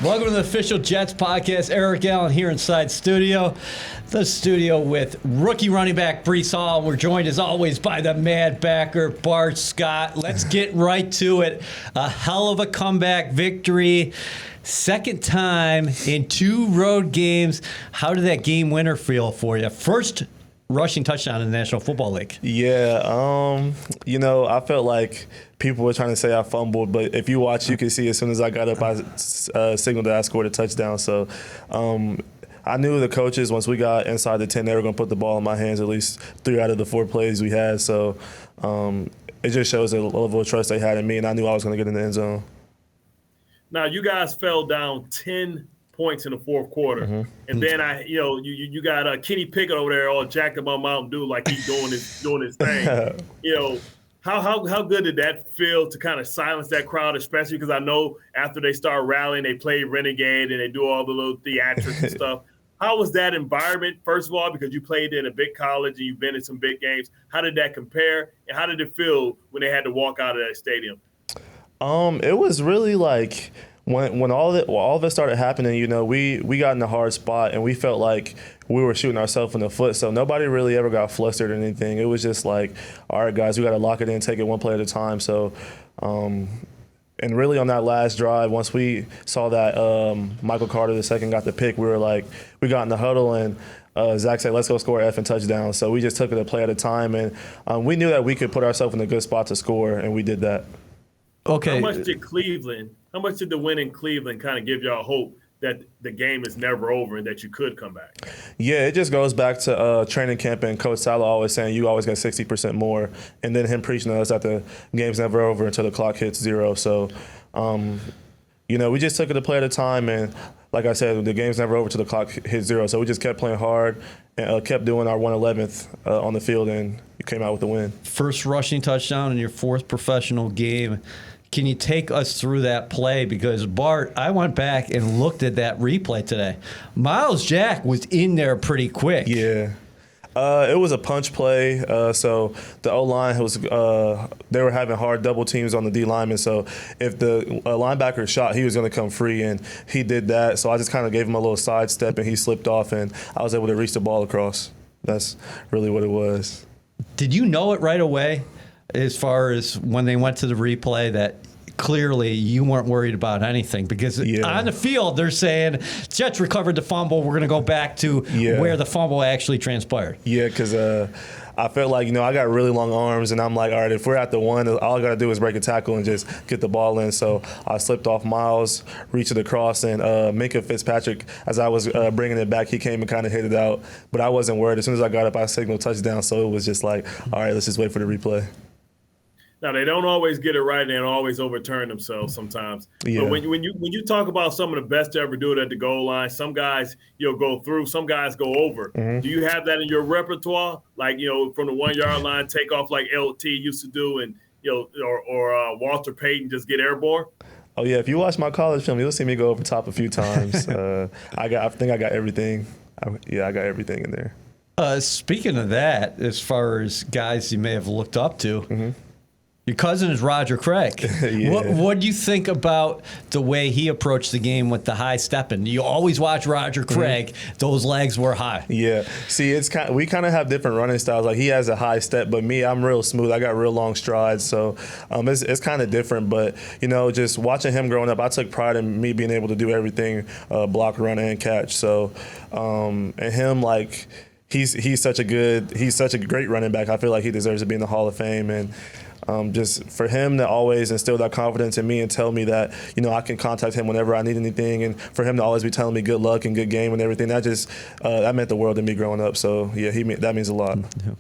Welcome to the official Jets podcast. Eric Allen here inside the studio with rookie running back Breece Hall. We're joined as always by the mad backer Bart Scott. Let's get right to it. A hell of a comeback victory. Second time in 2 road games. How did that game winner feel for you? First rushing touchdown in the National Football League. Yeah, I felt like people were trying to say I fumbled, but if you watch, you can see as soon as I got up, I signaled that I scored a touchdown. So I knew the coaches, once we got inside the 10, they were going to put the ball in my hands at least 3 out of the 4 plays we had. So it just shows the level of trust they had in me, and I knew I was going to get in the end zone. Now, you guys fell down 10 points in the fourth quarter, and then you got Kenny Pickett over there all jacked up on Mountain Dew like he's doing his thing. How good did that feel to kind of silence that crowd, especially because I know after they start rallying, they play Renegade and they do all the little theatrics and stuff. How was that environment, first of all, because you played in a big college and you've been in some big games? How did that compare, and how did it feel when they had to walk out of that stadium? It was really like when all of it started happening, we got in a hard spot and we felt like we were shooting ourselves in the foot. So nobody really ever got flustered or anything. It was just like, all right, guys, we got to lock it in, take it one play at a time. So, and really on that last drive, once we saw that Michael Carter II got the pick, we got in the huddle and Zach said, let's go score an effing touchdown. So we just took it a play at a time, and we knew that we could put ourselves in a good spot to score, and we did that. Okay. How much did the win in Cleveland kind of give y'all hope that the game is never over and that you could come back? Yeah, it just goes back to training camp and Coach Salah always saying you always get 60% more, and then him preaching to us that the game's never over until the clock hits 0. So, we just took it a play at a time, and like I said, the game's never over until the clock hits 0. So we just kept playing hard and kept doing our 111th on the field, and you came out with the win. First rushing touchdown in your 4th professional game. Can you take us through that play? Because, Bart, I went back and looked at that replay today. Miles Jack was in there pretty quick. Yeah. It was a punch play. So the O-line they were having hard double teams on the D lineman. So if the linebacker shot, he was going to come free, and he did that. So I just kind of gave him a little sidestep, and he slipped off, and I was able to reach the ball across. That's really what it was. Did you know it right away, as far as when they went to the replay, that clearly you weren't worried about anything? Because on the field, they're saying, Jets recovered the fumble. We're going to go back to where the fumble actually transpired. Yeah, because I felt like, I got really long arms, and I'm like, all right, if we're at the 1, all I got to do is break a tackle and just get the ball in. So I slipped off Miles, reached it across, and Minka Fitzpatrick, as I was bringing it back, he came and kind of hit it out. But I wasn't worried. As soon as I got up, I signaled touchdown. So it was just like, all right, let's just wait for the replay. Now, they don't always get it right, and they don't always overturn themselves sometimes. Yeah. But when you talk about some of the best to ever do it at the goal line, some guys go through, some guys go over. Mm-hmm. Do you have that in your repertoire? Like, from the 1-yard line, take off like LT used to do, and or Walter Payton just get airborne? Oh yeah, if you watch my college film, you'll see me go over top a few times. I think I got everything. I got everything in there. Speaking of that, as far as guys you may have looked up to, your cousin is Roger Craig. Yeah. What do you think about the way he approached the game with the high stepping? You always watch Roger Craig; those legs were high. Yeah. See, we kind of have different running styles. Like, he has a high step, but me, I'm real smooth. I got real long strides, so it's kind of different. But just watching him growing up, I took pride in me being able to do everything: block, run, and catch. So, and him, like, he's such a great running back. I feel like he deserves to be in the Hall of Fame, and just for him to always instill that confidence in me and tell me that, I can contact him whenever I need anything, and for him to always be telling me good luck and good game and everything, that meant the world to me growing up. So, yeah, that means a lot. Yeah.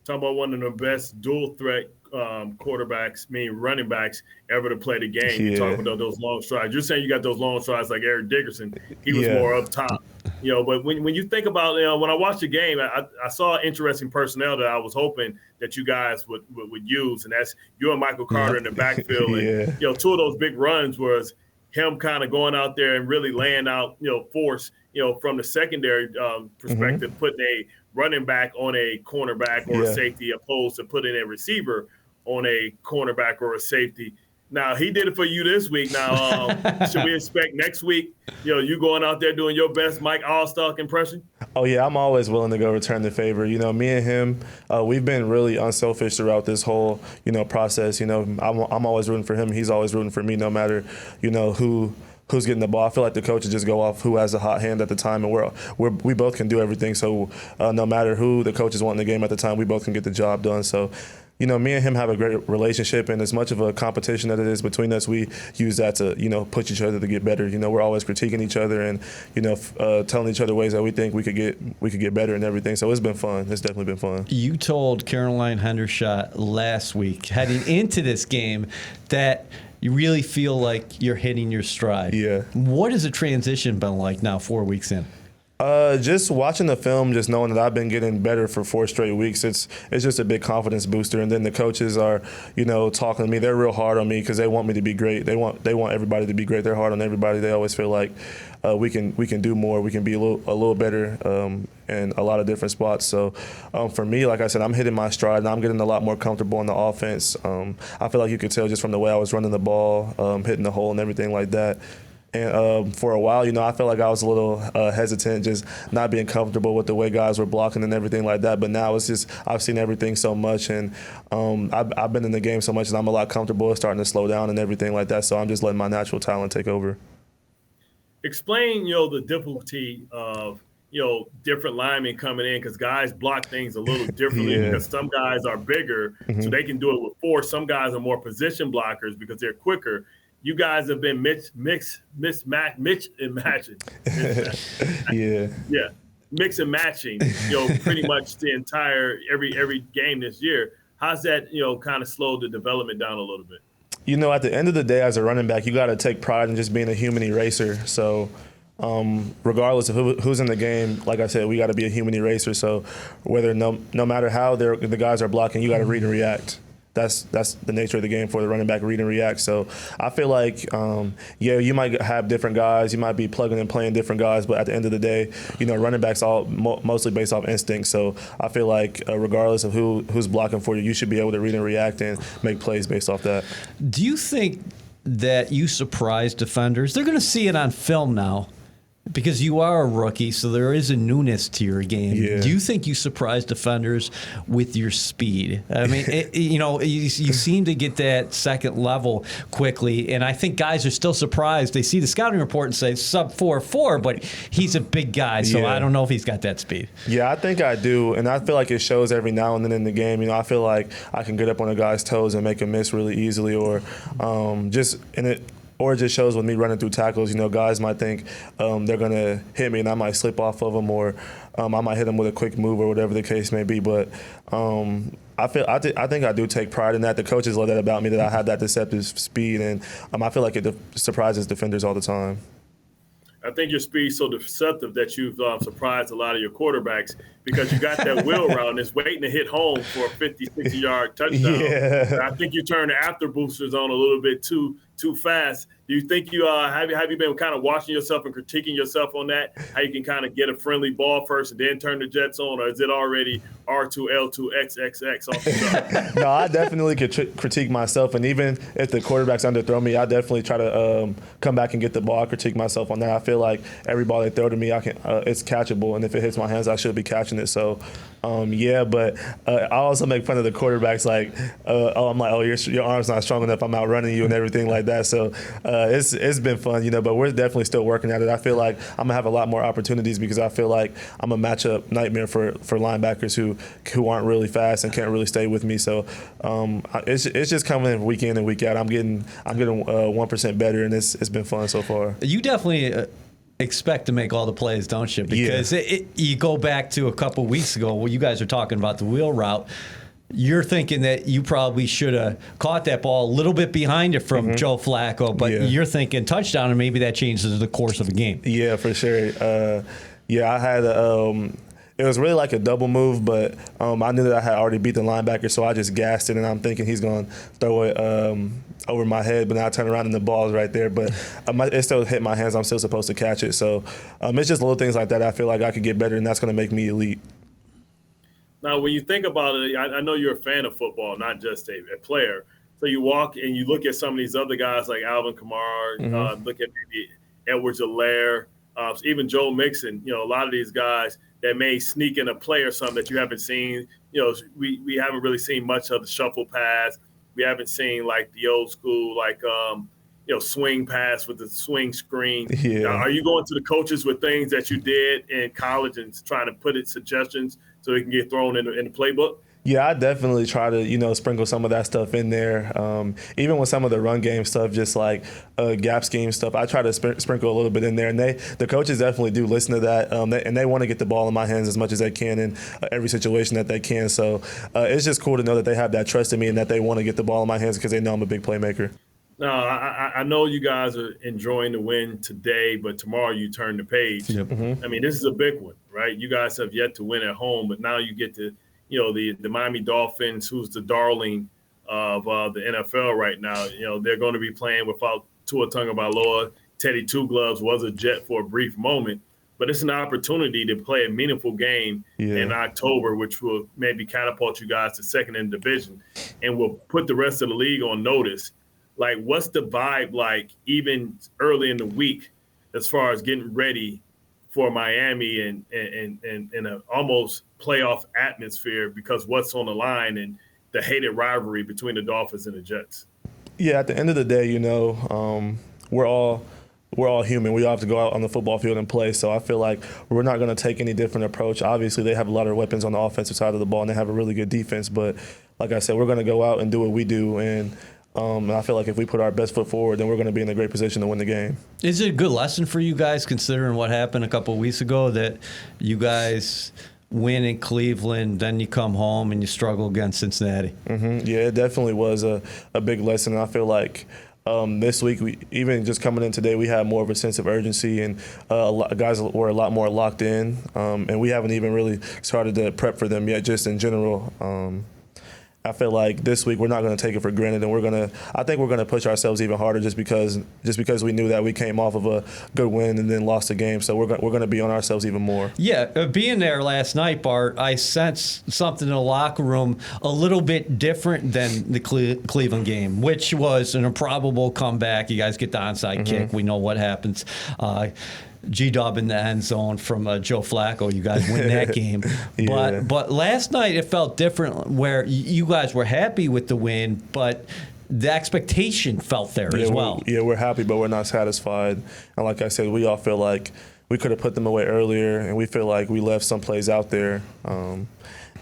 Talking about one of the best dual threat quarterbacks, running backs ever to play the game. You talk about those long strides. You're saying you got those long strides like Eric Dickerson. He was more up top. But when you think about, when I watched the game, I saw interesting personnel that I was hoping that you guys would use, and that's you and Michael Carter in the backfield. And, 2 of those big runs was him kind of going out there and really laying out, force, from the secondary perspective, putting a running back on a cornerback or a safety, opposed to putting a receiver on a cornerback or a safety. Now, he did it for you this week. Now, should we expect next week, you going out there doing your best Mike Allstock impression? Oh, yeah, I'm always willing to go return the favor. Me and him, we've been really unselfish throughout this whole, process. I'm always rooting for him. He's always rooting for me, no matter, who's getting the ball. I feel like the coaches just go off who has a hot hand at the time, and we both can do everything. So no matter who the coaches want in the game at the time, we both can get the job done. So me and him have a great relationship, and as much of a competition that it is between us, we use that to, push each other to get better. We're always critiquing each other and, telling each other ways that we think we could get better and everything. So it's been fun. It's definitely been fun. You told Caroline Hendershot last week, heading into this game, that you really feel like you're hitting your stride. Yeah. What has the transition been like now, 4 weeks in? Just watching the film, just knowing that I've been getting better for 4 straight weeks, it's just a big confidence booster. And then the coaches are, talking to me. They're real hard on me because they want me to be great. They want everybody to be great. They're hard on everybody. They always feel like we can do more. We can be a little better in a lot of different spots. So for me, like I said, I'm hitting my stride and I'm getting a lot more comfortable in the offense. I feel like you could tell just from the way I was running the ball, hitting the hole and everything like that. And for a while, I felt like I was a little hesitant, just not being comfortable with the way guys were blocking and everything like that. But now it's just I've seen everything so much, and I've been in the game so much, and I'm a lot comfortable starting to slow down and everything like that. So I'm just letting my natural talent take over. Explain, the difficulty of different linemen coming in, because guys block things a little differently. Yeah. Because some guys are bigger, so they can do it with force. Some guys are more position blockers because they're quicker. You guys have been mix and matching. Yeah, mix and matching. Pretty much the entire every game this year. How's that kind of slowed the development down a little bit? At the end of the day, as a running back, you got to take pride in just being a human eraser. So regardless of who's in the game, like I said, we got to be a human eraser. So whether no matter how the guys are blocking, you got to read and react. That's the nature of the game for the running back, read and react. So I feel like, you might have different guys. You might be plugging and playing different guys, but at the end of the day, running backs all mostly based off instinct. So I feel like regardless of who's blocking for you, you should be able to read and react and make plays based off that. Do you think that you surprise defenders? They're going to see it on film now, because you are a rookie, so there is a newness to your game. Yeah. Do you think you surprise defenders with your speed? I mean, you seem to get that second level quickly, and I think guys are still surprised. They see the scouting report and say sub 4.4, but he's a big guy, so I don't know if he's got that speed. Yeah, I think I do, and I feel like it shows every now and then in the game. I feel like I can get up on a guy's toes and make a miss really easily, or or it just shows with me running through tackles. Guys might think they're going to hit me and I might slip off of them, or I might hit them with a quick move or whatever the case may be. But I think I do take pride in that. The coaches love that about me, that I have that deceptive speed, and I feel like it surprises defenders all the time. I think your speed's so deceptive that you've surprised a lot of your quarterbacks, because you got that wheel route and it's waiting to hit home for a 50, 60-yard touchdown. Yeah. I think you turn the after boosters on a little bit too fast. Do you think you have you been kind of watching yourself and critiquing yourself on that? How you can kind of get a friendly ball first and then turn the jets on, or is it already R2, L2, XXX off the top? No, I definitely could critique myself, and even if the quarterback's underthrow me, I definitely try to come back and get the ball. I critique myself on that. I feel like every ball they throw to me, it's catchable, and if it hits my hands, I should be catching it. So, but I also make fun of the quarterbacks, like, I'm like, your arm's not strong enough, I'm outrunning you and everything like that. So it's been fun, but we're definitely still working at it. I feel like I'm gonna have a lot more opportunities, because I feel like I'm a matchup nightmare for linebackers who aren't really fast and can't really stay with me. So it's just coming in week in and week out. I'm getting 1% better, and it's been fun so far. You definitely expect to make all the plays, don't you? Because you go back to a couple weeks ago where you guys are talking about the wheel route. You're thinking that you probably should have caught that ball a little bit behind it from Joe Flacco, but you're thinking touchdown, and maybe that changes the course of the game. Yeah, for sure. I had it was really like a double move, but I knew that I had already beat the linebacker, so I just gassed it, and I'm thinking he's going to throw it over my head, but then I turn around and the ball's right there. But it still hit my hands. I'm still supposed to catch it. So it's just little things like that I feel like I could get better, and that's going to make me elite. Now, when you think about it, I know you're a fan of football, not just a player. So you walk and you look at some of these other guys like Alvin Kamara, look at maybe Edwards-Helaire, even Joe Mixon, a lot of these guys that may sneak in a play or something that you haven't seen. We haven't really seen much of the shuffle pass. We haven't seen like the old school, like, swing pass with the swing screen. Yeah. Are you going to the coaches with things that you did in college and trying to put it suggestions so they can get thrown in the playbook? Yeah, I definitely try to, sprinkle some of that stuff in there. Even with some of the run game stuff, just like gap scheme stuff, I try to sprinkle a little bit in there. And the coaches definitely do listen to that, and they want to get the ball in my hands as much as they can in every situation that they can. So it's just cool to know that they have that trust in me and that they want to get the ball in my hands because they know I'm a big playmaker. No, I know you guys are enjoying the win today, but tomorrow you turn the page. Yep. I mean, this is a big one, right? You guys have yet to win at home, but now you get to the Miami Dolphins, who's the darling of the NFL right now. They're going to be playing without Tua Tagovailoa. Teddy Two Gloves was a Jet for a brief moment, but it's an opportunity to play a meaningful game in October, which will maybe catapult you guys to second in the division and will put the rest of the league on notice. Like, what's the vibe like even early in the week as far as getting ready for Miami and an almost playoff atmosphere because what's on the line and the hated rivalry between the Dolphins and the Jets? Yeah, at the end of the day, we're all human. We all have to go out on the football field and play. So I feel like we're not going to take any different approach. Obviously, they have a lot of weapons on the offensive side of the ball, and they have a really good defense. But like I said, we're going to go out and do what we do. And I feel like if we put our best foot forward, then we're going to be in a great position to win the game. Is it a good lesson for you guys, considering what happened a couple of weeks ago, that you guys win in Cleveland, then you come home and you struggle against Cincinnati? Mm-hmm. Yeah, it definitely was a big lesson. And I feel like this week, even just coming in today, we had more of a sense of urgency, and guys were a lot more locked in. And we haven't even really started to prep for them yet, just in general. I feel like this week we're not going to take it for granted, and I think we're going to push ourselves even harder just because we knew that we came off of a good win and then lost the game. So we're going to be on ourselves even more. Yeah, being there last night, Bart, I sensed something in the locker room a little bit different than the Cleveland game, which was an improbable comeback. You guys get the onside kick. We know what happens. G-Dub in the end zone from Joe Flacco. You guys win that game. But last night it felt different, where you guys were happy with the win, but the expectation felt there as well. We're happy, but we're not satisfied. And like I said, we all feel like we could have put them away earlier, and we feel like we left some plays out there.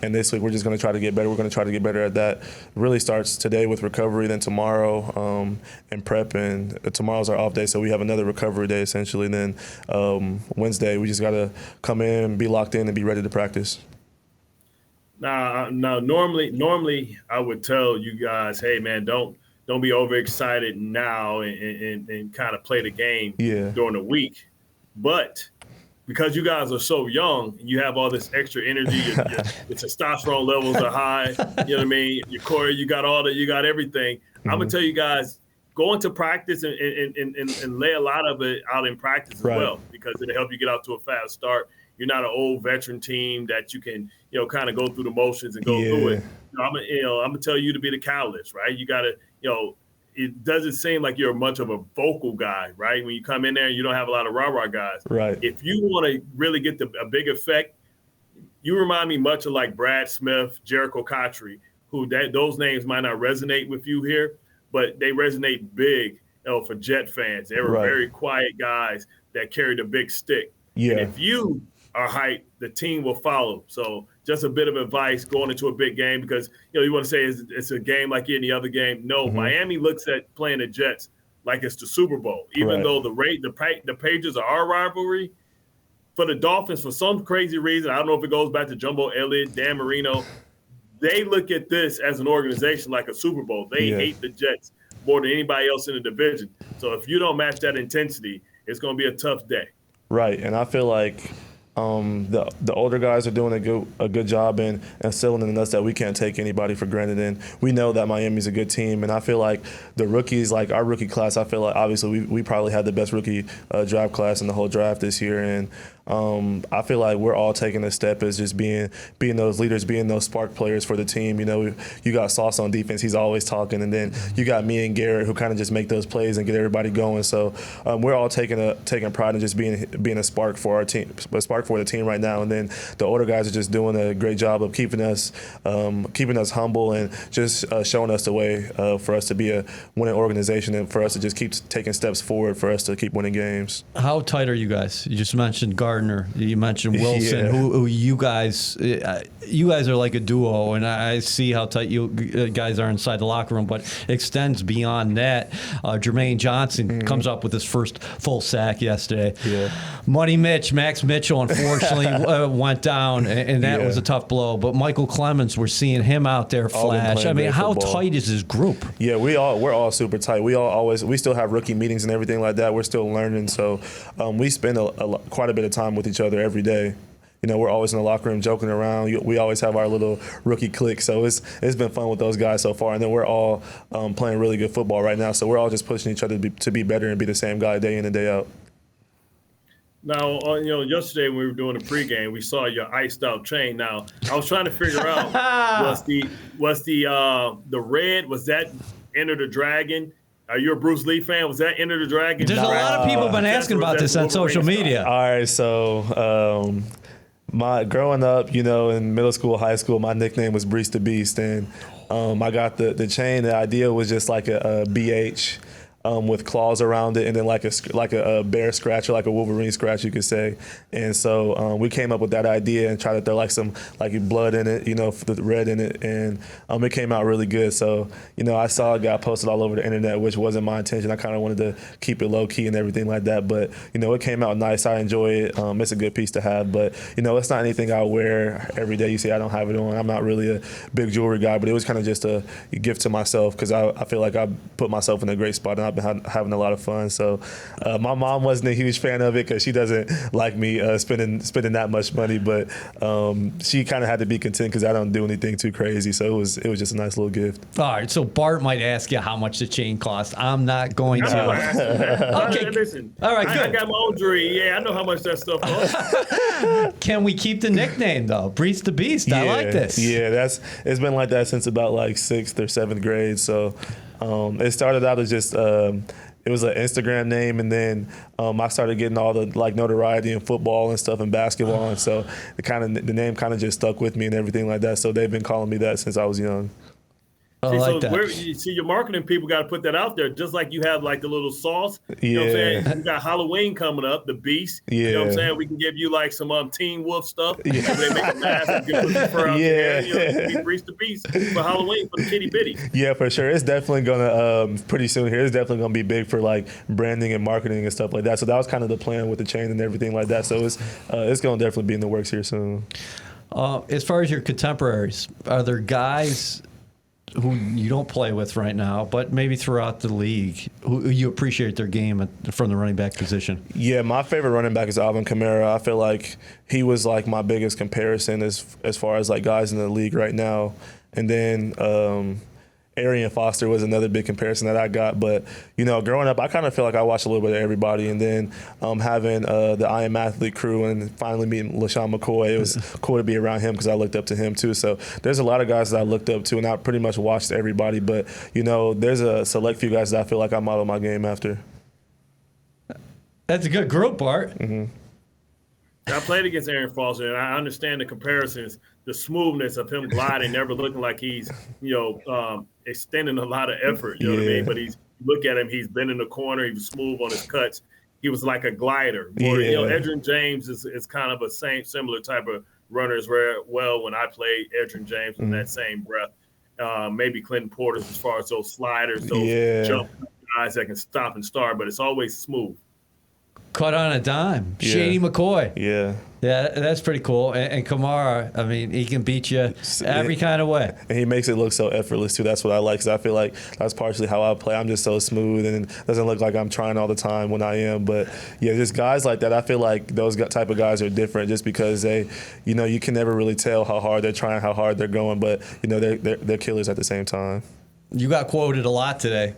And this week we're just going to try to get better. We're going to try to get better at that. It really starts today with recovery, then tomorrow and prep. And tomorrow's our off day, so we have another recovery day essentially. And then Wednesday we just got to come in, be locked in, and be ready to practice. Now, normally I would tell you guys, hey man, don't be overexcited now and kind of play the game during the week, but because you guys are so young and you have all this extra energy, your testosterone levels are high. You know what I mean? Your core, you got everything. I'm gonna tell you guys, go into practice and lay a lot of it out in practice as well, because it'll help you get out to a fast start. You're not an old veteran team that you can, kind of go through the motions and go through it. I'm gonna tell you to be the catalyst, right? You gotta, it doesn't seem like you're much of a vocal guy, right? When you come in there and you don't have a lot of rah-rah guys. Right. If you want to really get a big effect, you remind me much of like Brad Smith, Jericho Cotchery, who those names might not resonate with you here, but they resonate big for Jet fans. They were very quiet guys that carried a big stick. Yeah. And if you are hyped, the team will follow. So just a bit of advice going into a big game, because you want to say it's a game like any other game. No, Miami looks at playing the Jets like it's the Super Bowl, even though the Patriots are our rivalry. For the Dolphins, for some crazy reason, I don't know if it goes back to Jumbo Elliott, Dan Marino, they look at this as an organization like a Super Bowl. They hate the Jets more than anybody else in the division. So if you don't match that intensity, it's going to be a tough day. Right, and I feel like the older guys are doing a good job in instilling in us that we can't take anybody for granted. And we know that Miami's a good team. And I feel like the rookies, like our rookie class, I feel like obviously we probably had the best rookie draft class in the whole draft this year. And I feel like we're all taking a step as just being those leaders, being those spark players for the team. You know, you got Sauce on defense; he's always talking, and then you got me and Garrett who kind of just make those plays and get everybody going. So we're all taking pride in just being a spark for our team, a spark for the team right now. And then the older guys are just doing a great job of keeping us humble and just showing us the way for us to be a winning organization and for us to just keep taking steps forward for us to keep winning games. How tight are you guys? You just mentioned Gardner. You mentioned Wilson. Yeah. Who you guys are like a duo, and I see how tight you guys are inside the locker room, but extends beyond that. Jermaine Johnson comes up with his first full sack yesterday. Yeah. Money Max Mitchell, unfortunately, went down, and that was a tough blow. But Michael Clemens, we're seeing him out there flash. I mean, how tight is this group? Yeah, we're all super tight. We still have rookie meetings and everything like that. We're still learning, so we spend quite a bit of time with each other every day. You know, we're always in the locker room joking around. We always have our little rookie clique, so it's been fun with those guys so far. And then we're all playing really good football right now, so we're all just pushing each other to be better and be the same guy day in and day out. Now, yesterday when we were doing the pregame, we saw your iced out chain. Now, I was trying to figure out was the red, was that Enter the Dragon? Are you a Bruce Lee fan? Was that Enter the Dragon? There's a lot of people been asking about this on social media. All right, so growing up, in middle school, high school, my nickname was Breece the Beast, and I got the chain. The idea was just like a BH. With claws around it, and then like a bear scratch or like a Wolverine scratch, you could say. And so we came up with that idea and tried to throw some blood in it, the red in it, and it came out really good. So I saw it got posted all over the internet, which wasn't my intention. I kind of wanted to keep it low key and everything like that, but it came out nice. I enjoy it. It's a good piece to have, but it's not anything I wear every day. You see, I don't have it on. I'm not really a big jewelry guy, but it was kind of just a gift to myself because I feel like I put myself in a great spot, and I've been having a lot of fun. So my mom wasn't a huge fan of it because she doesn't like me spending that much money, but she kind of had to be content because I don't do anything too crazy. So it was just a nice little gift. All right, so Bart might ask you how much the chain cost. I'm not going to. Okay, listen. All right, good. I got my own jewelry. Yeah, I know how much that stuff costs. Can we keep the nickname though, Breece the Beast? I like this. Yeah, it's been like that since about 6th or 7th grade. So it started out as just it was an Instagram name, and then I started getting all the notoriety in football and stuff and basketball, and so the name kind of just stuck with me and everything like that. So they've been calling me that since I was young. See, your marketing people got to put that out there, just like you have the little sauce. You know what I'm saying? You got Halloween coming up, the Beast. Yeah. You know what I'm saying? We can give you some Teen Wolf stuff. Yeah. They make a mask and put the fur out there. You Breece the Beast for Halloween for the kitty bitties. Yeah, for sure. It's definitely gonna pretty soon here. It's definitely gonna be big for branding and marketing and stuff like that. So that was kind of the plan with the chain and everything like that. So it's gonna definitely be in the works here soon. As far as your contemporaries, are there guys who you don't play with right now, but maybe throughout the league, who you appreciate their game from the running back position? Yeah, my favorite running back is Alvin Kamara. I feel like he was my biggest comparison as far as guys in the league right now. And then Arian Foster was another big comparison that I got. But, growing up, I kind of feel like I watched a little bit of everybody. And then having the I Am Athlete crew and finally meeting LaShawn McCoy, it was cool to be around him because I looked up to him too. So there's a lot of guys that I looked up to, and I pretty much watched everybody. But, there's a select few guys that I feel like I model my game after. That's a good group, Bart. Mm-hmm. I played against Arian Foster, and I understand the comparisons, the smoothness of him gliding, never looking like he's, extending a lot of effort. You know what I mean? But look at him. He's been in the corner. He was smooth on his cuts. He was like a glider. Edgerrin James is kind of a similar type of runner as well. When I played Edgerrin James in that same breath, maybe Clinton Porter's as far as those sliders, those jump guys that can stop and start, but it's always smooth. Cut on a dime. Shady McCoy. Yeah. Yeah, that's pretty cool. And Kamara, I mean, he can beat you every kind of way. And he makes it look so effortless, too. That's what I like, because I feel like that's partially how I play. I'm just so smooth, and it doesn't look like I'm trying all the time when I am. But, yeah, just guys like that, I feel like those type of guys are different just because they, you can never really tell how hard they're trying, how hard they're going, but, they're killers at the same time. You got quoted a lot today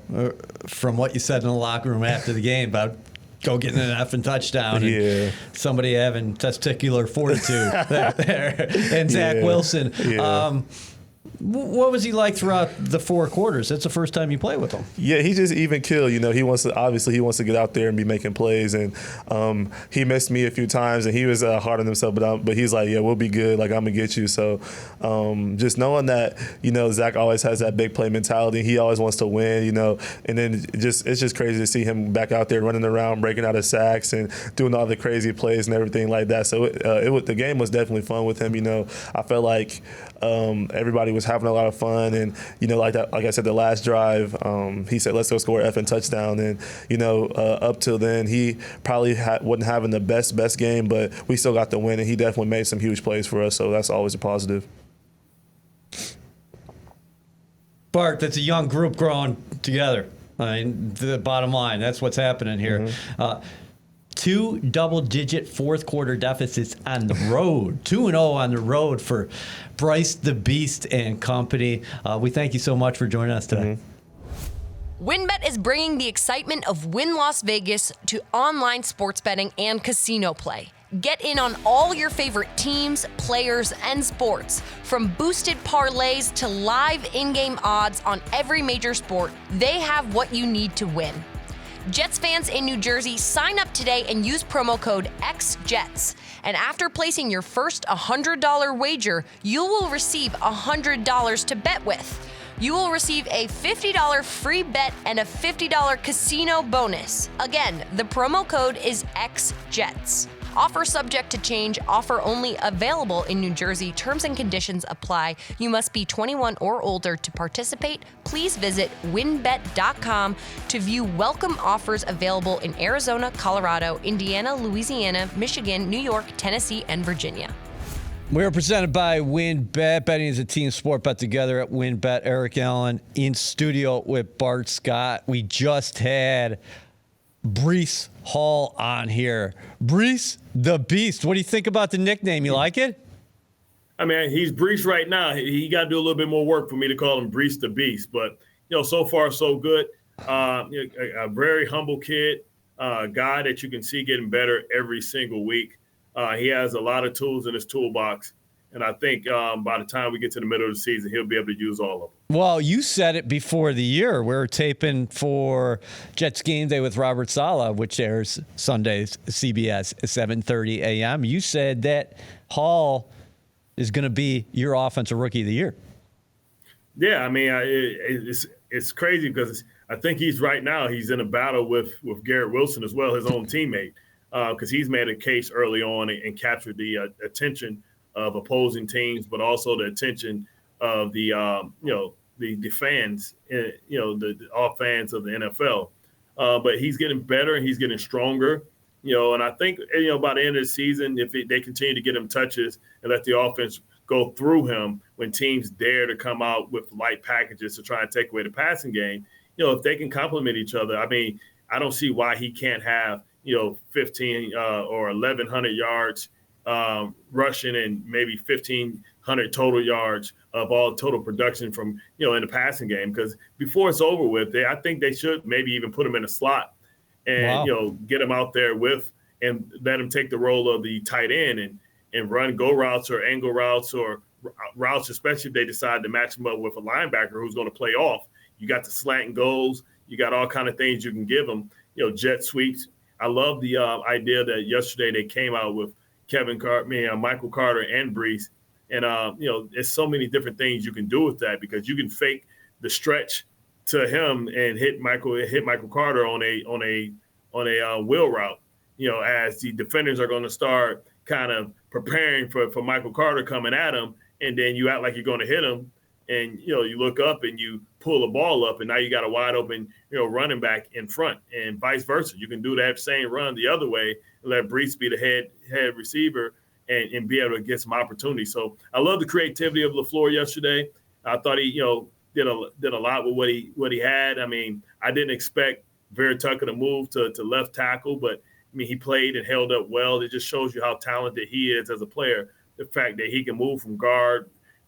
from what you said in the locker room after the game about go getting an effing touchdown. And somebody having testicular fortitude there. And Zach Wilson. Yeah. What was he like throughout the 4 quarters? That's the first time you played with him. Yeah, he just even kill. He wants to get out there and be making plays. And he missed me a few times, and he was hard on himself. But he's like, yeah, we'll be good. Like, I'm gonna get you. So just knowing that, Zach always has that big play mentality. He always wants to win. And then it's just crazy to see him back out there running around, breaking out of sacks, and doing all the crazy plays and everything like that. So the game was definitely fun with him. I felt like everybody was having a lot of fun, and like I said, the last drive, he said, "Let's go score an effing touchdown." And up till then, he probably wasn't having the best game, but we still got the win, and he definitely made some huge plays for us. So that's always a positive. Bart, that's a young group growing together. I mean, the bottom line, that's what's happening here. Mm-hmm. 2 double-digit fourth-quarter deficits on the road. 2-0 on the road for Bryce the Beast and company. We thank you so much for joining us today. Mm-hmm. WynnBET is bringing the excitement of Wynn Las Vegas to online sports betting and casino play. Get in on all your favorite teams, players, and sports. From boosted parlays to live in-game odds on every major sport, they have what you need to win. Jets fans in New Jersey, sign up today and use promo code XJETS. And after placing your first $100 wager, you will receive $100 to bet with. You will receive a $50 free bet and a $50 casino bonus. Again, the promo code is XJETS. Offer subject to change. Offer only available in New Jersey. Terms and conditions apply. You must be 21 or older to participate. Please visit wynnbet.com to view welcome offers available in Arizona, Colorado, Indiana, Louisiana, Michigan, New York, Tennessee, and Virginia. We are presented by WynnBET. Betting is a team sport. Bet together at WynnBET. Eric Allen in studio with Bart Scott. We just had Breece Hall on here. Breece the Beast. What do you think about the nickname? You like it? I mean, he's Breece right now. He got to do a little bit more work for me to call him Breece the Beast. But, so far, so good. A very humble kid, guy that you can see getting better every single week. He has a lot of tools in his toolbox. And I think by the time we get to the middle of the season, he'll be able to use all of them. Well, you said it before the year. We're taping for Jets Game Day with Robert Saleh, which airs Sundays, CBS, 7:30 a.m. You said that Hall is going to be your offensive rookie of the year. Yeah, I mean, it's crazy because I think he's in a battle with Garrett Wilson as well, his own teammate, because he's made a case early on and captured the attention of opposing teams, but also the attention of the fans, all fans of the NFL. But he's getting better and he's getting stronger, and I think, by the end of the season, if they continue to get him touches and let the offense go through him when teams dare to come out with light packages to try and take away the passing game, if they can complement each other, I mean, I don't see why he can't have, 15 or 1,100 yards rushing and maybe 1,500 total yards of all total production from, in the passing game. Because before it's over with, I think they should maybe even put him in a slot and, get him out there and let him take the role of the tight end and run go routes or angle routes or routes, especially if they decide to match him up with a linebacker who's going to play off. You got the slant and goals. You got all kind of things you can give them, jet sweeps. I love the idea that yesterday they came out with Michael Carter and Breece. And, there's so many different things you can do with that because you can fake the stretch to him and hit Michael Carter on a wheel route, as the defenders are going to start kind of preparing for Michael Carter coming at him. And then you act like you're going to hit him. And, you look up and you pull the ball up and now you got a wide open, running back in front and vice versa. You can do that same run the other way and let Breece be the head receiver, and be able to get some opportunity. So I love the creativity of LaFleur yesterday. I thought he, did a lot with what he had. I mean, I didn't expect Vera Tucker to move to left tackle, but I mean, he played and held up well. It just shows you how talented he is as a player. The fact that he can move from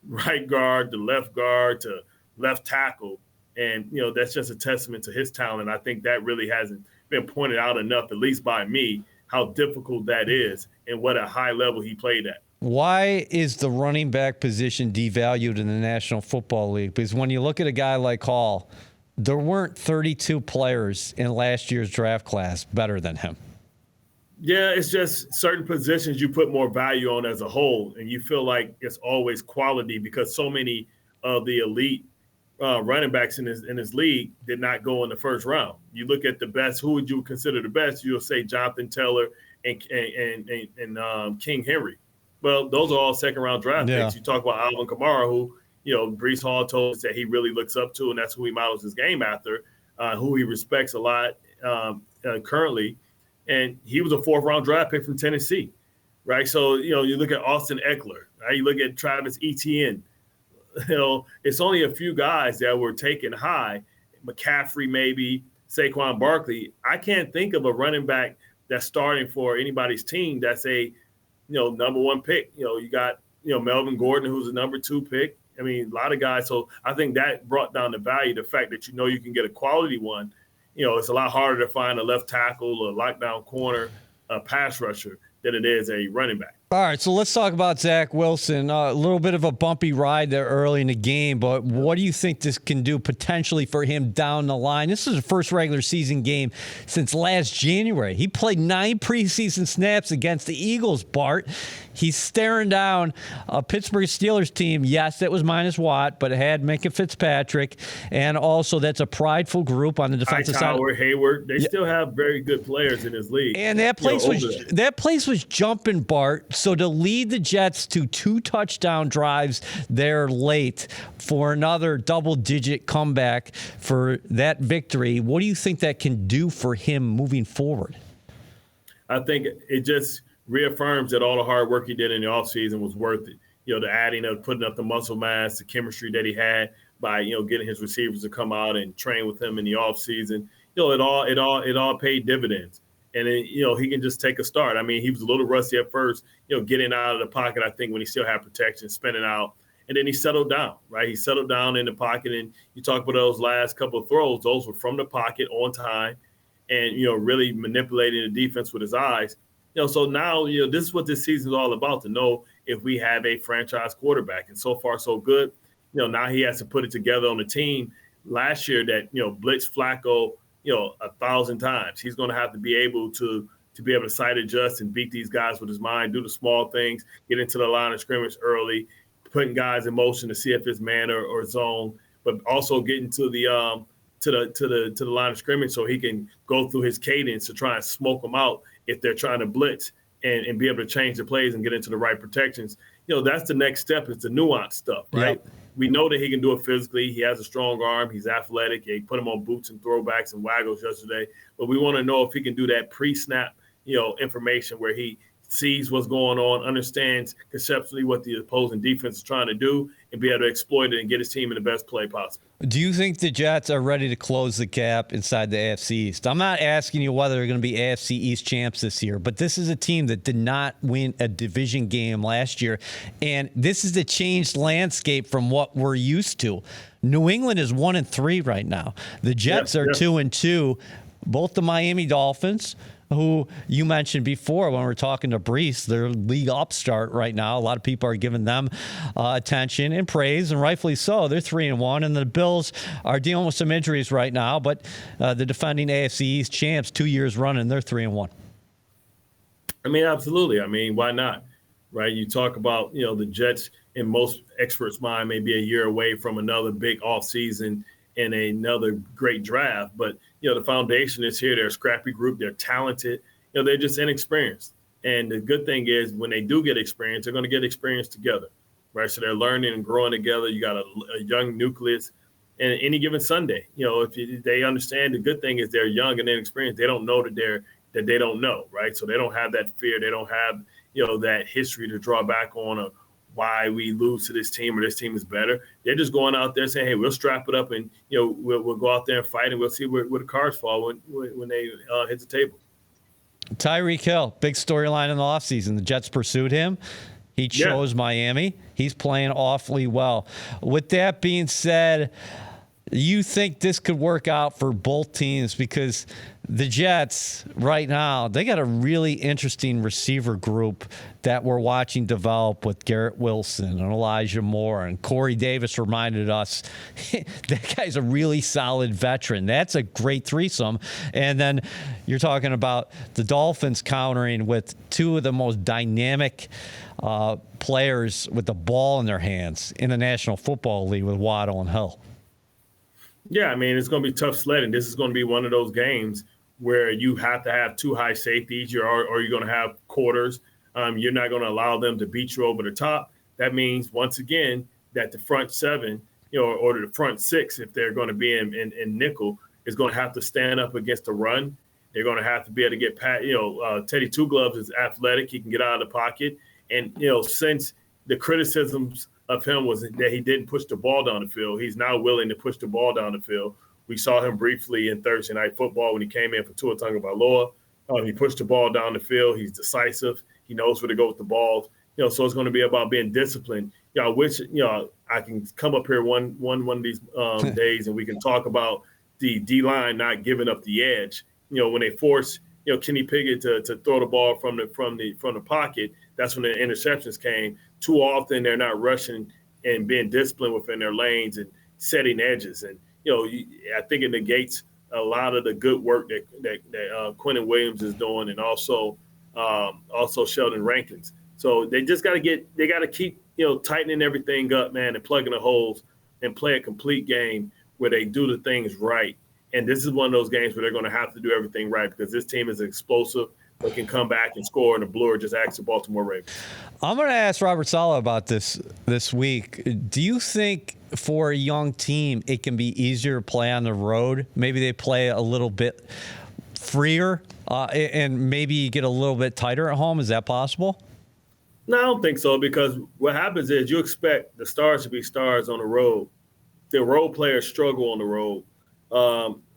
right guard to left tackle. And, that's just a testament to his talent. I think that really hasn't been pointed out enough, at least by me, how difficult that is and what a high level he played at. Why is the running back position devalued in the National Football League? Because when you look at a guy like Hall, there weren't 32 players in last year's draft class better than him. Yeah, it's just certain positions you put more value on as a whole, and you feel like it's always quality because so many of the elite running backs in this league did not go in the first round. You look at the best, who would you consider the best? You'll say Jonathan Taylor and King Henry. Well, those are all second-round draft picks. You talk about Alvin Kamara, who, Breece Hall told us that he really looks up to, and that's who he models his game after, who he respects a lot currently. And he was a fourth-round draft pick from Tennessee, right? So, you look at Austin Eckler, right? You look at Travis Etienne. It's only a few guys that were taken high. McCaffrey, maybe, Saquon Barkley. I can't think of a running back that's starting for anybody's team that's a number one pick. You got, Melvin Gordon, who's a number 2 pick. I mean, a lot of guys. So I think that brought down the value, the fact that, you can get a quality one. It's a lot harder to find a left tackle or lockdown corner, a pass rusher than it is a running back. All right, so let's talk about Zach Wilson. A little bit of a bumpy ride there early in the game, but what do you think this can do potentially for him down the line? This is the first regular season game since last January. He played 9 preseason snaps against the Eagles, Bart. He's staring down a Pittsburgh Steelers team. Yes, that was minus Watt, but it had Minka Fitzpatrick, and also that's a prideful group on the defensive side. Hightower, Hayward, they still have very good players in this league. And that place was jumping, Bart. So to lead the Jets to 2 touchdown drives there late for another double-digit comeback for that victory, what do you think that can do for him moving forward? I think it just reaffirms that all the hard work he did in the offseason was worth it. The adding of putting up the muscle mass, the chemistry that he had by, getting his receivers to come out and train with him in the offseason. It all paid dividends. And then, he can just take a start. I mean, he was a little rusty at first, getting out of the pocket, I think, when he still had protection, spinning out. And then he settled down, right? He settled down in the pocket. And you talk about those last couple of throws. Those were from the pocket on time and, really manipulating the defense with his eyes. So now, this is what this season is all about, to know if we have a franchise quarterback. And so far, so good. Now he has to put it together on the team. Last year that, blitz Flacco, 1,000 times. He's going to have to be able to sight adjust and beat these guys with his mind, do the small things, get into the line of scrimmage early, putting guys in motion to see if it's man or zone, but also getting to the line of scrimmage so he can go through his cadence to try and smoke them out if they're trying to blitz and be able to change the plays and get into the right protections. That's the next step. It's the nuanced stuff, right? Yep. We know that he can do it physically. He has a strong arm. He's athletic. He put him on boots and throwbacks and waggles yesterday. But we want to know if he can do that pre-snap, information where he sees what's going on, understands conceptually what the opposing defense is trying to do, and be able to exploit it and get his team in the best play possible. Do you think the Jets are ready to close the gap inside the AFC East? I'm not asking you whether they're going to be AFC East champs this year, but this is a team that did not win a division game last year, and this is a changed landscape from what we're used to. New England is 1-3 right now. The Jets are 2-2. Both the Miami Dolphins, who you mentioned before when we were talking to Breece, they're league upstart right now. A lot of people are giving them attention and praise, and rightfully so. They're 3-1, and the Bills are dealing with some injuries right now, but the defending AFC East champs 2 years running, they're 3-1. I mean, absolutely. I mean, why not? Right? You talk about, the Jets, in most experts' mind, may be a year away from another big offseason and another great draft, but the foundation is here. They're a scrappy group. They're talented. They're just inexperienced. And the good thing is when they do get experience, they're going to get experience together, right? So they're learning and growing together. You got a young nucleus. And any given Sunday, if they understand, the good thing is they're young and inexperienced. They don't know that they don't know, right? So they don't have that fear. They don't have that history to draw back on of why we lose to this team or this team is better. They're just going out there saying, hey, we'll strap it up and, we'll go out there and fight and we'll see where the cards fall when they hit the table. Tyreek Hill, big storyline in the offseason. The Jets pursued him. He chose Miami. He's playing awfully well. With that being said, you think this could work out for both teams? Because the Jets right now, they got a really interesting receiver group that we're watching develop with Garrett Wilson and Elijah Moore, and Corey Davis reminded us that guy's a really solid veteran. That's a great threesome. And then you're talking about the Dolphins countering with two of the most dynamic players with the ball in their hands in the National Football League with Waddle and Hill. Yeah, I mean, it's going to be tough sledding. This is going to be one of those games where you have to have two high safeties or you're going to have quarters. You're not going to allow them to beat you over the top. That means, once again, that the front seven, or the front six, if they're going to be in nickel, is going to have to stand up against the run. They're going to have to be able to get past, Teddy Two Gloves is athletic. He can get out of the pocket. And, since the criticisms of him was that he didn't push the ball down the field, he's now willing to push the ball down the field. We saw him briefly in Thursday Night Football when he came in for Tua Tagovailoa. He pushed the ball down the field. He's decisive. He knows where to go with the ball. So it's going to be about being disciplined. I can come up here one of these days and we can talk about the D-line not giving up the edge. When they force Kenny Pickett to throw the ball from the pocket, that's when the interceptions came. Too often they're not rushing and being disciplined within their lanes and setting edges. And I think it negates a lot of the good work that Quentin Williams is doing, and also Sheldon Rankins. So they just got to keep tightening everything up, man, and plugging the holes and play a complete game where they do the things right. And this is one of those games where they're going to have to do everything right because this team is explosive, but can come back and score, and the Blue just asked the Baltimore Ravens. I'm going to ask Robert Saleh about this week. Do you think for a young team it can be easier to play on the road? Maybe they play a little bit freer and maybe get a little bit tighter at home. Is that possible? No, I don't think so, because what happens is you expect the stars to be stars on the road. The role players struggle on the road.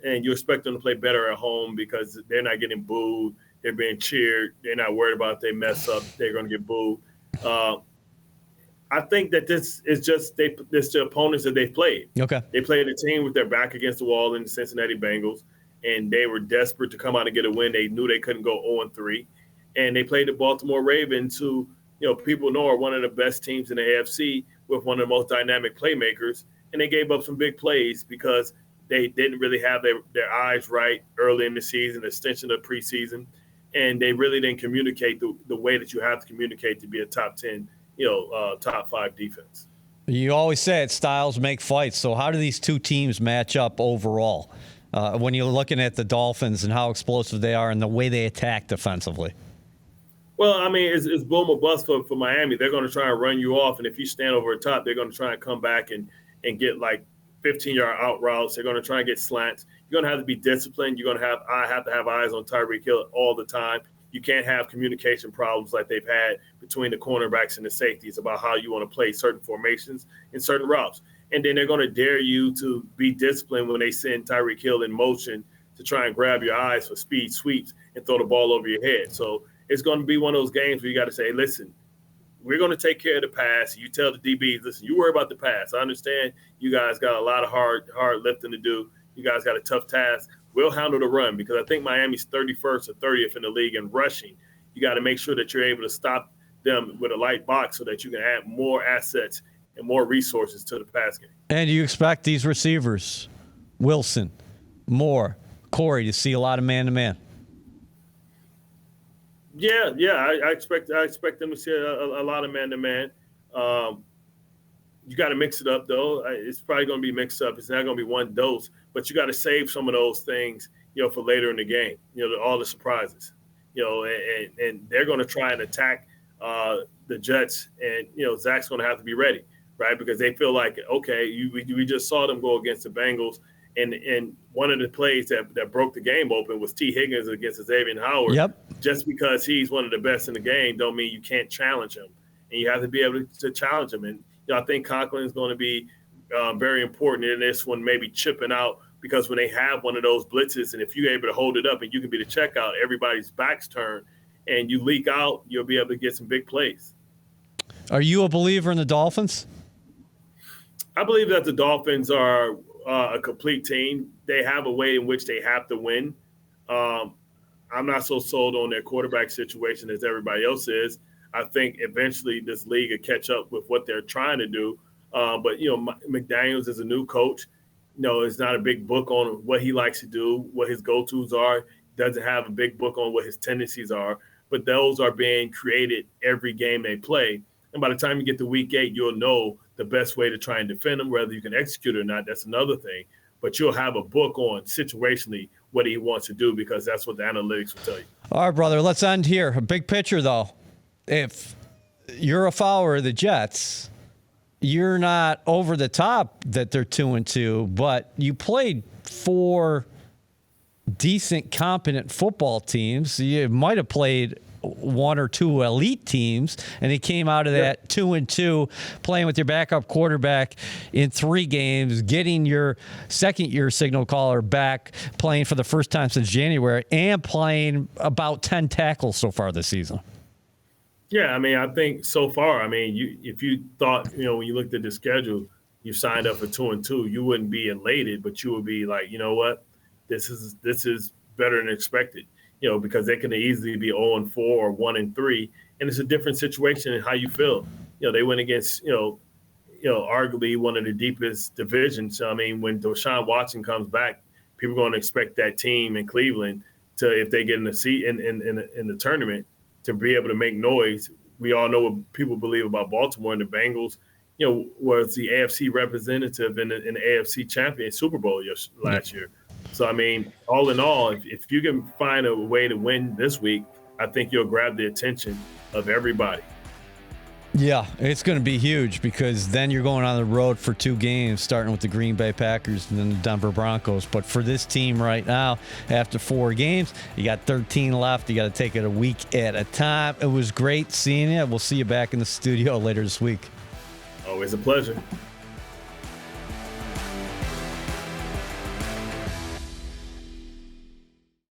And you expect them to play better at home because they're not getting booed. They're being cheered. They're not worried about if they mess up, they're going to get booed. I think that this is just this the opponents that they've played. Okay. They played a team with their back against the wall in the Cincinnati Bengals, and they were desperate to come out and get a win. They knew they couldn't go 0-3. And they played the Baltimore Ravens, who people know are one of the best teams in the AFC with one of the most dynamic playmakers. And they gave up some big plays because they didn't really have their eyes right early in the season, extension of preseason, and they really didn't communicate the way that you have to communicate to be a top 10, top 5 defense. You always say it, styles make fights. So how do these two teams match up overall when you're looking at the Dolphins and how explosive they are and the way they attack defensively? Well, I mean, it's boom or bust for Miami. They're going to try and run you off, and if you stand over the top, they're going to try and come back and get like 15-yard out routes. They're going to try and get slants. You're going to have to be disciplined. I have to have eyes on Tyreek Hill all the time. You can't have communication problems like they've had between the cornerbacks and the safeties about how you want to play certain formations and certain routes. And then they're going to dare you to be disciplined when they send Tyreek Hill in motion to try and grab your eyes for speed sweeps and throw the ball over your head. So it's going to be one of those games where you got to say, listen, we're going to take care of the pass. You tell the DBs, listen, you worry about the pass. I understand you guys got a lot of hard lifting to do. You guys got a tough task. We'll handle the run, because I think Miami's 31st or 30th in the league in rushing. You got to make sure that you're able to stop them with a light box so that you can add more assets and more resources to the pass game. And you expect these receivers, Wilson, Moore, Corey, to see a lot of man-to-man. Yeah, I expect them to see a lot of man-to-man. You got to mix it up, though. It's probably going to be mixed up. It's not going to be one dose, but you got to save some of those things, for later in the game. All the surprises, and they're going to try and attack the Jets, and Zach's going to have to be ready, right? Because they feel like, okay, we just saw them go against the Bengals, And one of the plays that broke the game open was T. Higgins against Xavier Howard. Yep. Just because he's one of the best in the game don't mean you can't challenge him. And you have to be able to challenge him. And I think Conklin is going to be very important in this one, maybe chipping out, because when they have one of those blitzes, and if you're able to hold it up and you can be the checkout, everybody's back's turned, and you leak out, you'll be able to get some big plays. Are you a believer in the Dolphins? I believe that the Dolphins are a complete team. They have a way in which they have to win. I'm not so sold on their quarterback situation as everybody else is. I think eventually this league will catch up with what they're trying to do. But, McDaniels is a new coach. It's not a big book on what he likes to do, what his go-tos are. Doesn't have a big book on what his tendencies are. But those are being created every game they play. And by the time you get to week 8, you'll know the best way to try and defend them. Whether you can execute or not, that's another thing. But you'll have a book on situationally what he wants to do, because that's what the analytics will tell you. All right, brother, let's end here. A big picture, though. If you're a follower of the Jets, you're not over the top that they're 2-2, but you played 4 decent, competent football teams. You might have played 1 or 2 elite teams, and he came out of that 2-2, playing with your backup quarterback in 3 games, getting your second-year signal caller back, playing for the first time since January, and playing about 10 tackles so far this season. Yeah, I think so far, if you thought, when you looked at the schedule, you signed up for 2-2, you wouldn't be elated, but you would be like, you know what, this is better than expected. Because they can easily be 0-4 or 1-3, and it's a different situation in how you feel. They went against, arguably one of the deepest divisions. So, when Deshaun Watson comes back, people are going to expect that team in Cleveland to, if they get in the seat in the tournament, to be able to make noise. We all know what people believe about Baltimore, and the Bengals, was the AFC representative in the AFC champion Super Bowl last year. So, all in all, if you can find a way to win this week, I think you'll grab the attention of everybody. Yeah, it's going to be huge, because then you're going on the road for 2 games, starting with the Green Bay Packers and then the Denver Broncos. But for this team right now, after 4 games, you got 13 left. You got to take it a week at a time. It was great seeing you. We'll see you back in the studio later this week. Always a pleasure.